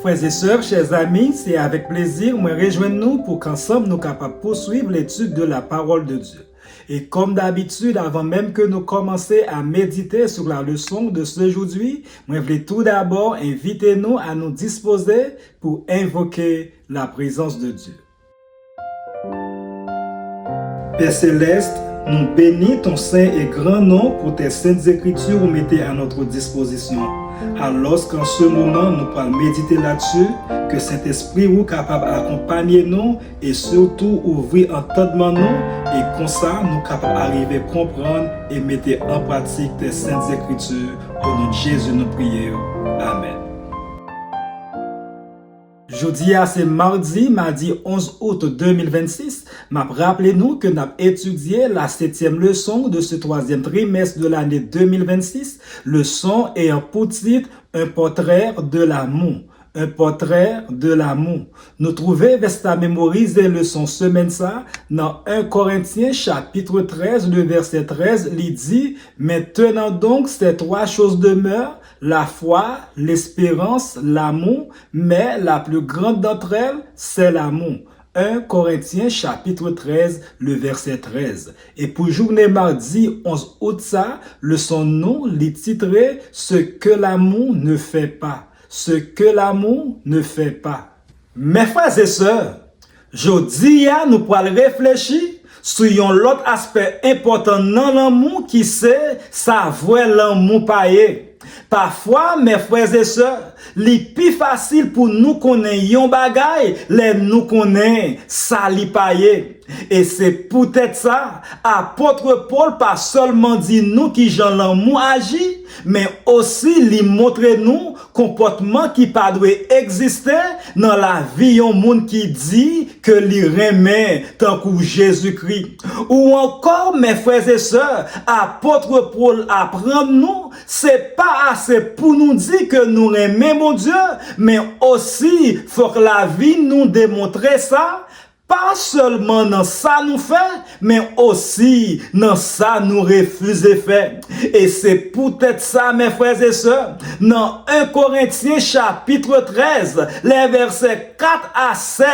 Frères et sœurs, chers amis, c'est avec plaisir, moi rejoignez-nous pour qu'ensemble nous capables de poursuivre l'étude de la parole de Dieu. Et comme d'habitude, avant même que nous commencions à méditer sur la leçon de ce aujourd'hui, moi voulais tout d'abord inviter nous à nous disposer pour invoquer la présence de Dieu. Père Céleste, nous bénis ton saint et grand nom pour tes saintes écritures mettez à notre disposition. Alors qu'en ce moment nous pourrons méditer là-dessus, que Saint-Esprit vous capable d'accompagner nous et surtout ouvrir entendement nous et comme ça nous capables d'arriver à comprendre et mettre en pratique tes saintes écritures. Au nom de Jésus nous prions. Amen. Jeudi, c'est mardi 11 août 2026. Rappelez-nous que nous avons étudié la 7e leçon de ce 3e trimestre de l'année 2026. Leçon ayant pour titre un portrait de l'amour. Un portrait de l'amour. Nous trouvons à mémoriser leçon semaine ça dans 1 Corinthiens chapitre 13, le verset 13, il dit « Maintenant donc ces trois choses demeurent, la foi, l'espérance, l'amour, mais la plus grande d'entre elles, c'est l'amour. » 1 Corinthiens chapitre 13, le verset 13. Et pour journée mardi 11 août ça, leçon nom les titré « Ce que l'amour ne fait pas ». Ce que l'amour ne fait pas. Mes frères et sœurs, aujourd'hui, nous pourrons réfléchir sur l'autre aspect important dans l'amour qui c'est savoir l'amour païen. Parfois, mes frères et sœurs, li plus facile pour nous connaître yon bagay, les nous connaît ça li paye. Et c'est peut-être ça, apôtre Paul pas seulement dit nous qui j'en l'amour agit, mais aussi li montre nous comportement qui pas doit exister dans la vie yon monde qui dit que li remet tant que Jésus-Christ. Ou encore, mes frères et sœurs, apôtre Paul apprend nous, c'est pas assez pour nous dire que nous aimons mon Dieu, mais aussi faut que la vie nous démontre ça. Pas seulement dans ça nous fait, mais aussi dans ça nous refuse faire. Et c'est peut-être ça, mes frères et sœurs, dans 1 Corinthiens chapitre 13, les versets 4 à 7,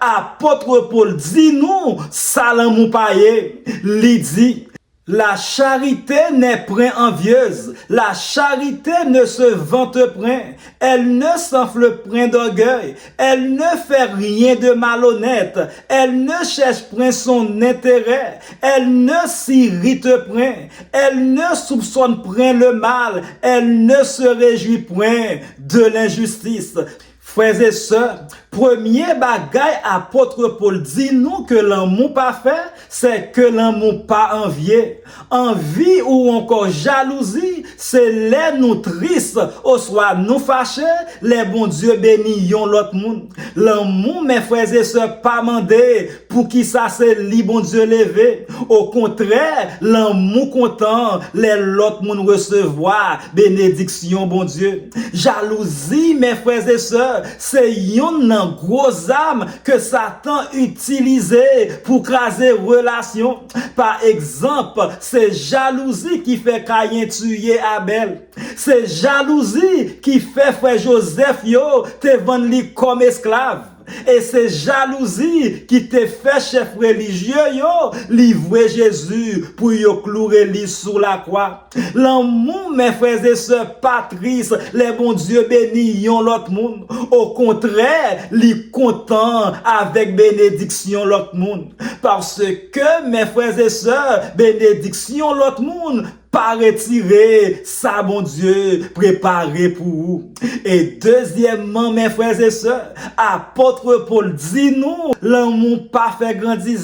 apôtre Paul dit nous, ça l'amour païen, il dit, la charité n'est point envieuse, la charité ne se vante point, elle ne s'enfle point d'orgueil, elle ne fait rien de malhonnête, elle ne cherche point son intérêt, elle ne s'irrite point, elle ne soupçonne point le mal, elle ne se réjouit point de l'injustice. Frères et sœurs, premier bagay apôtre Paul dit nous que l'amour pas fait, c'est que l'amour pas envié. Envie ou encore jalousie, c'est les nous tristes, ou soit nous fâchés, les bons Dieu bénis yon l'autre monde. L'amour, mes frères et sœurs, pas mandé pour qui ça c'est li bon Dieu levé. Au contraire, l'amour content, les l'autre monde recevoir bénédiction bon Dieu. Jalousie, mes frères et sœurs, c'est yon nan gros âme que Satan utilisé pour craser relation. Par exemple, c'est jalousie qui fait Caïn tuer Abel. C'est jalousie qui fait frère Joseph yo te vendre li comme esclave. Et c'est jalousie qui te fait chef religieux yo livrer Jésus pour yo clouer lui sur la croix. L'amour, mes frères et sœurs, Patrice, les bons Dieu bénis yon l'autre monde. Au contraire, li content avec bénédiction l'autre monde. Parce que, mes frères et sœurs, bénédiction l'autre monde, pas retirer ça, bon Dieu, préparé pour vous. Et deuxièmement, mes frères et sœurs, apôtre Paul dit nous, l'amour pas fait grandir.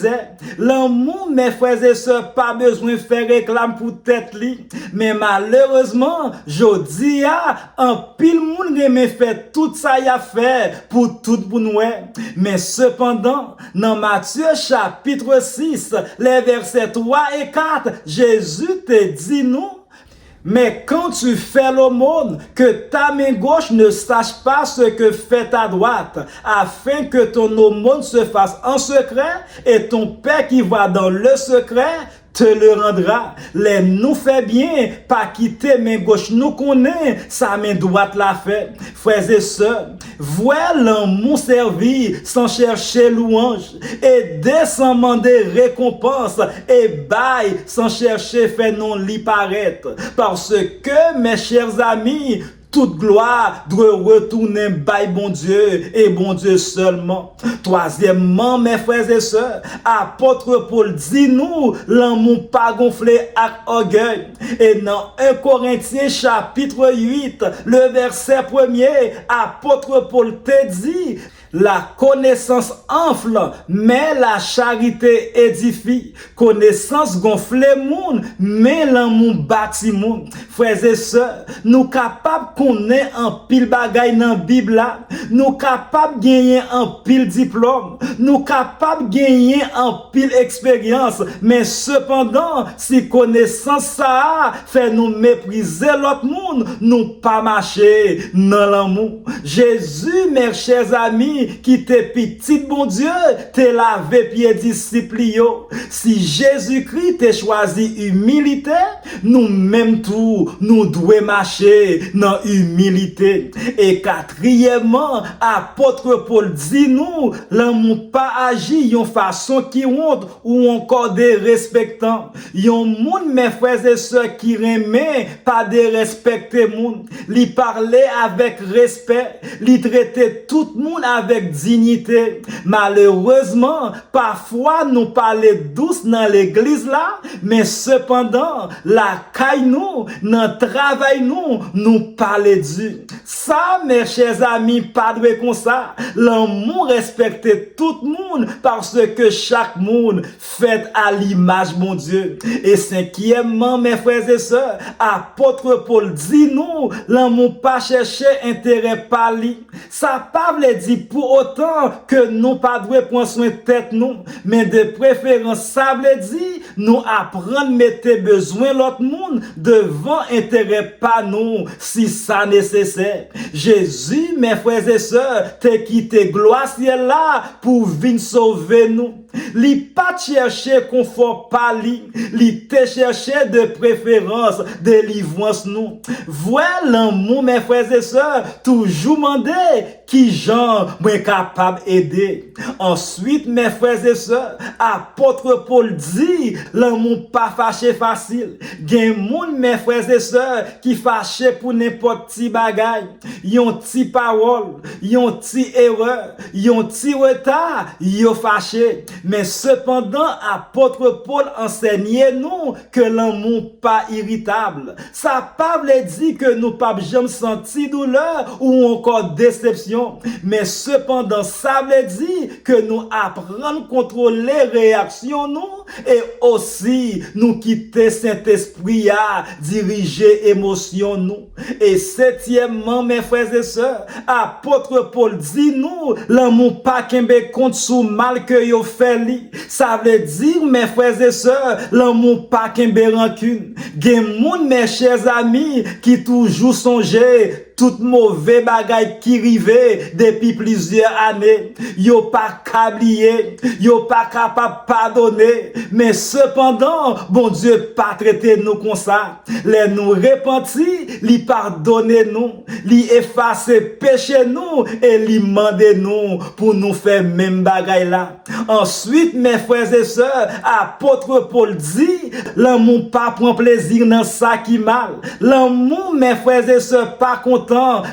L'amour, mes frères et sœurs, pas besoin de faire réclame pour tête li. Mais malheureusement, je dis un pile monde aime fait tout ça y a fait pour tout pour nous. Mais cependant, dans Matthieu chapitre 6, les versets 3 et 4, Jésus te dit nous, mais quand tu fais l'aumône, que ta main gauche ne sache pas ce que fait ta droite, afin que ton aumône se fasse en secret, et ton Père qui va dans le secret te le rendra. Les nous fait bien, pas quitter main gauche nous connaît, sa main droite la fait. Frères et sœurs, Vouer l'amour servi sans chercher louange, aider sans demander récompense, et bail sans chercher fait non l'y paraître. Parce que, mes chers amis, toute gloire doit retourner by bon Dieu et bon Dieu seulement. Troisièmement, mes frères et sœurs, apôtre Paul dit nous, l'amour pas gonflé avec orgueil. Et dans 1 Corinthiens chapitre 8, le verset 1er, apôtre Paul te dit, la connaissance enfle, mais la charité édifie. Connaissance gonfle moun, mais l'amour bâti moun. Frères et sœurs, nous capables connaître un pile bagay dans Bible là. Nous capables gagner un pile diplôme. Nous capables gagner un pile expérience. Mais cependant, si connaissance ça fait nous mépriser l'autre monde, nous pas marcher dans l'amour. Jésus, mes chers amis, qui t'es petit bon Dieu, t'es lavé pied disciple yo. Si Jésus-Christ t'es choisi humilité, nous même tout, nous devons marcher dans humilité. Et quatrièmement, apôtre Paul dit nous, l'amour pas agi yon façon qui honte ou encore des respectants. Yon moun mes frères et sœurs qui remet pas de respecter moun, li parler avec respect, li traiter tout moun avec dignité. Malheureusement, parfois nous parlons douce dans l'église là, mais cependant, la caille nous, dans travail nous parlons dur. Ça, mes chers amis, pas de comme ça. L'amour respecte tout le monde parce que chaque monde fait à l'image mon Dieu. Et cinquièmement, mes frères et sœurs, apôtre Paul dit nous, l'amour pas chercher intérêt par lui. Ça pas veut dire pour autant que nous pas devons prendre soin de tête nous, mais de préférence ça veut dire nous apprendre mettre besoin l'autre monde devant intérêt pas nous si ça nécessaire. Jésus, mes frères et sœurs, t'es quitté gloire ciel là pour venir sauver nous. Li pas chercher confort par li te chercher de préférence délivrance nous. Voilà l'amour mes frères et sœurs, toujours demander qui gens moins capable aider. Ensuite mes frères et sœurs, apôtre Paul dit l'amour pas fâché facile. Gen moun mes frères et sœurs qui fâché pour n'importe petit bagay, yon ti parole, yon ti erreur, yon ti retard, yon fâché. Mais cependant, apôtre Paul enseignait nous que l'amour pas irritable. Ça pas veut dire que nous pas jamais senti douleur ou encore déception. Mais cependant, ça veut dire que nous apprenons à contrôler réactions nous et aussi nous quitter Saint-Esprit à diriger émotions nous. Et septièmement, mes frères et sœurs, apôtre Paul dit nous, l'amour pas kembe compte sous mal que yo fait li. Ça veut dire, mes frères et sœurs, l'amour pas kembe rancune. Gen moun, mes chers amis, qui toujours songeait tout mauvais bagay qui rive depuis plusieurs années. Yo pas kablié, yo pas capable pardonner, mais cependant, bon Dieu pas traité nous comme ça. Les nous repentis, li pardonne nous, li effacer péché nous et li mande nous pour nous faire même bagay là. Ensuite, mes frères et sœurs, apôtre Paul dit, l'amour pas prend plaisir dans ça qui mal. L'amour, mes frères et sœurs, pas content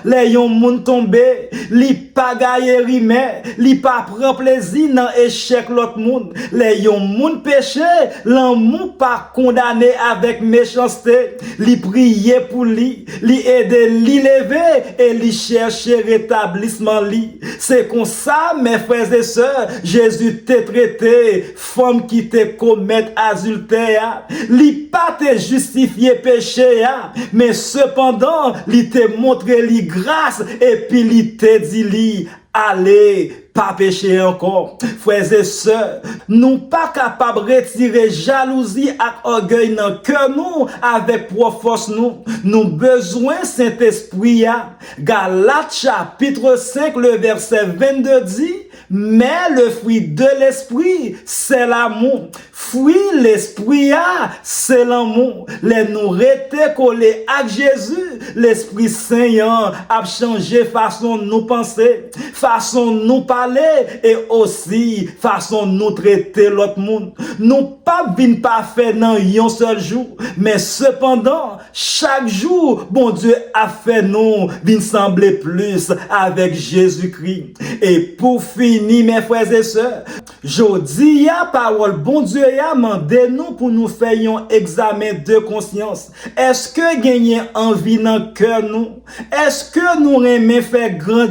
les yon moun tombé, li pa gaye rime, li pa prend plaisir dans échec l'autre monde. Les yon moun péché, l'amour pas condamné avec méchanceté, li prier pour li aider li lever et li chercher rétablissement li. C'est comme ça, mes frères et sœurs, Jésus t'a traité femme qui te commet adultère, li pas te justifier péché, mais cependant, li te montre li grâce et puis li te dit li allez pas pécher encore. Frères et sœurs, nous pas capables de retirer jalousie et orgueil dans le cœur nous avec force nous. Nous besoin Saint-Esprit. Galates chapitre 5 le verset 22 dit, Mais le fruit de l'esprit, c'est l'amour. Fruit l'esprit, c'est l'amour. Les nous rester collés à Jésus, l'Esprit Saint a changé façon nous penser, façon nous parler et aussi façon nous traiter l'autre monde. Nous pas vin parfait dans un seul jour, mais cependant, chaque jour, bon Dieu a fait nous vin sembler plus avec Jésus-Christ. Et pour finir, mes frères et sœurs, je dis la parole, bon Dieu a demandé nous pour nous faire un examen de conscience. Est-ce que gagner envie dans le cœur nous? Est-ce que nous aimons faire grandir?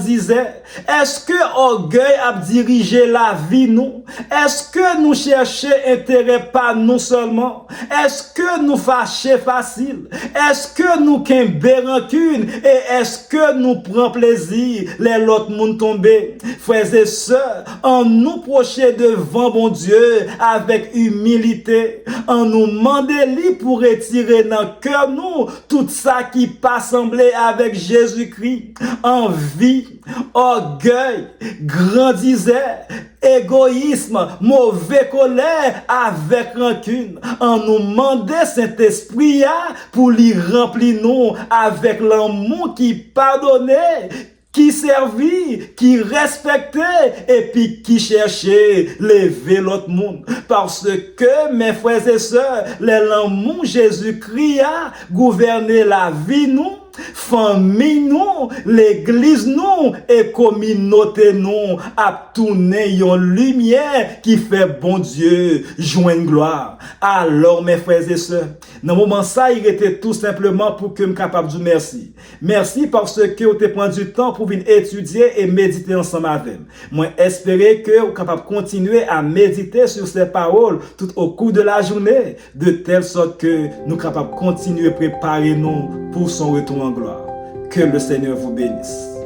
Est-ce que orgueil a dirigé la vie nous? Est-ce que nous cherchons intérêt par nous seulement? Est-ce que nous fâchons facile? Est-ce que nous kembe rancune? Et est-ce que nous prenons plaisir les l'autre monde tomber? Frères et sœurs, en nous procher devant bon Dieu avec humilité, en nous demander lui pour retirer dans le cœur nous tout ça qui pas semblé avec Jésus-Christ. Envie, orgueil, grandisait, égoïsme, mauvais colère avec rancune. En nous demander cet esprit pour lui remplir nous avec l'amour qui pardonnait, qui servit, qui respectait et puis qui cherchait lever l'autre monde. Parce que, mes frères et sœurs, l'amour Jésus-Christ a gouverné la vie nous, famille nous, l'église nous et communauté nous a tourné une lumière qui fait bon Dieu joindre gloire. Alors mes frères et sœurs, dans le moment ça, il était tout simplement pour que je sois capable de dire merci. Merci parce que vous avez pris du temps pour venir étudier et méditer ensemble avec moi. Moi, espérer que vous êtes capable de continuer à méditer sur ces paroles tout au cours de la journée, de telle sorte que nous sommes capables de continuer à préparer nous pour son retour en gloire. Que le Seigneur vous bénisse.